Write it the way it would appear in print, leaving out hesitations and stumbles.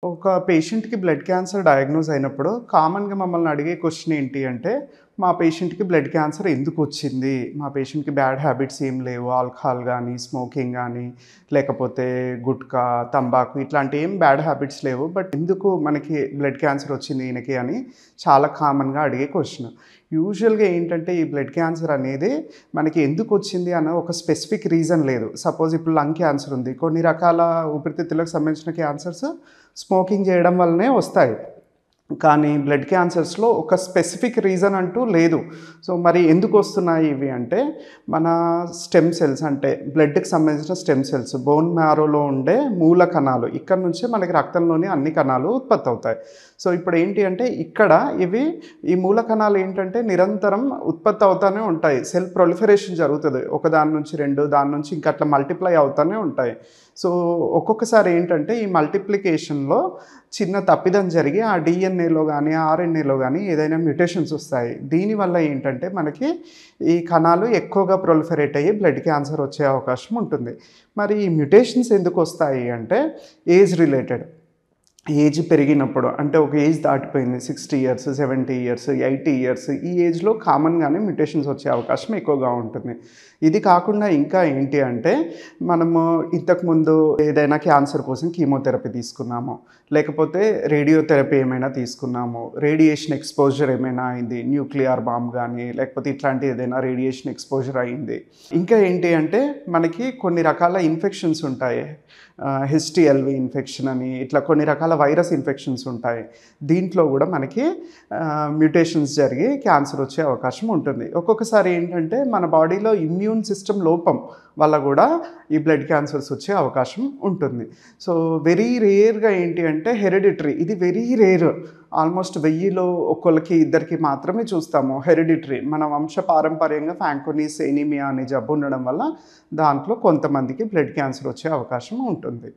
ఒక పేషెంట్‌కి blood cancer diagnose అయినప్పుడు కామన్‌గా మమ్మల్ని అడిగే క్వెషన్ ఏంటి అంటే, మా పేషెంట్‌కి బ్లడ్ క్యాన్సర్ ఎందుకొచ్చింది? మా పేషెంట్‌కి బ్యాడ్ హ్యాబిట్స్ ఏం లేవు. ఆల్కహాల్ గానీ, స్మోకింగ్ గానీ, లేకపోతే గుట్కా, తంబాకు ఇట్లాంటి ఏం బ్యాడ్ హ్యాబిట్స్ లేవు. బట్ ఎందుకు మనకి బ్లడ్ క్యాన్సర్ వచ్చింది ఈయనకి అని చాలా కామన్‌గా అడిగే క్వెషన్. యూజువల్‌గా ఏంటంటే ఈ బ్లడ్ క్యాన్సర్ అనేది మనకి ఎందుకొచ్చింది అన్న ఒక స్పెసిఫిక్ రీజన్ లేదు. సపోజ్ ఇప్పుడు లంగ్ క్యాన్సర్ ఉంది. కొన్ని రకాల ఊపిరితిత్తులకు సంబంధించిన క్యాన్సర్స్ స్మోకింగ్ చేయడం వల్లనే వస్తాయి. కానీ బ్లడ్ క్యాన్సర్స్‌లో ఒక స్పెసిఫిక్ రీజన్ అంటూ లేదు. సో, మరి ఎందుకొస్తున్నాయి ఇవి అంటే, మన స్టెమ్ సెల్స్ అంటే బ్లడ్‌కి సంబంధించిన స్టెమ్ సెల్స్, బోన్ మ్యారోలో ఉండే మూల కణాలు. ఇక్కడ నుంచే మనకి రక్తంలోని అన్ని కణాలు ఉత్పత్తవుతాయి. సో, ఇప్పుడేంటి అంటే ఇక్కడ ఇవి ఈ మూల కణాలు ఏంటంటే నిరంతరం ఉత్పత్తి అవుతానే ఉంటాయి. సెల్ ప్రొలిఫరేషన్ జరుగుతది. ఒకదాని నుంచి 2 దాని నుంచి ఇంకా అట్లా మల్టిప్లై అవుతానే ఉంటాయి. సో, ఒక్కొక్కసారి ఏంటంటే ఈ మల్టిప్లికేషన్‌లో చిన్న తప్పిదం జరిగి ఆ డీఎన్ఏలో గానీ, ఆర్ఎన్ఏలో గానీ ఏదైనా మ్యుటేషన్స్ వస్తాయి. దీనివల్ల ఏంటంటే మనకి ఈ కణాలు ఎక్కువగా ప్రొలిఫరేట్ అయ్యి బ్లడ్ క్యాన్సర్ వచ్చే అవకాశం ఉంటుంది. మరి ఈ మ్యుటేషన్స్ ఎందుకొస్తాయి అంటే ఏజ్ రిలేటెడ్. ఏజ్ పెరిగినప్పుడు అంటే ఒక ఏజ్ దాటిపోయింది 60 ఇయర్స్, 70 ఇయర్స్, 80 ఇయర్స్ ఈ ఏజ్‌లో కామన్‌గానే మ్యుటేషన్స్ వచ్చే అవకాశం ఎక్కువగా ఉంటుంది. ఇది కాకుండా ఇంకా ఏంటి అంటే మనము ఇంతకుముందు ఏదైనా క్యాన్సర్ కోసం కీమోథెరపీ తీసుకున్నాము. లేకపోతే రేడియోథెరపీ ఏమైనా తీసుకున్నాము. రేడియేషన్ ఎక్స్‌పోజర్ ఏమైనా అయింది. న్యూక్లియర్ బాంబ్ గానీ, లేకపోతే ఇట్లాంటి ఏదైనా రేడియేషన్ ఎక్స్‌పోజర్ అయింది. ఇంకా ఏంటి అంటే మనకి కొన్ని రకాల ఇన్ఫెక్షన్స్ ఉంటాయి. హెచ్‌టిఎల్‌వి ఇన్ఫెక్షన్ అని ఇట్లా కొన్ని రకాల వైరస్ ఇన్ఫెక్షన్స్ ఉంటాయి. దీంట్లో గూడా మనకి మ్యుటేషన్స్ జరిగి క్యాన్సర్ వచ్చే అవకాశం ఉంటుంది. ఒక్కొక్కసారి ఏంటంటే మన బాడీలో ఇమ్యూన్ సిస్టమ్ లోపం వల్ల గూడా ఈ బ్లడ్ క్యాన్సర్స్ వచ్చే అవకాశం ఉంటుంది. సో, వెరీ రేర్‌గా ఏంటి అంటే హెరిడిటరీ ఇది వెరీ రేర్. ఆల్మోస్ట్ 1000లో ఒకళ్ళకి, ఇద్దరికి మాత్రమే చూస్తాము హెరిడిటరీ. మన వంశపారంపర్యంగా ఫ్యాంకోనీస్ ఎనీమియా అనే జబ్బు ఉండడం వల్ల దాంట్లో కొంతమందికి బ్లడ్ క్యాన్సర్ వచ్చే అవకాశం ఉంటుంది.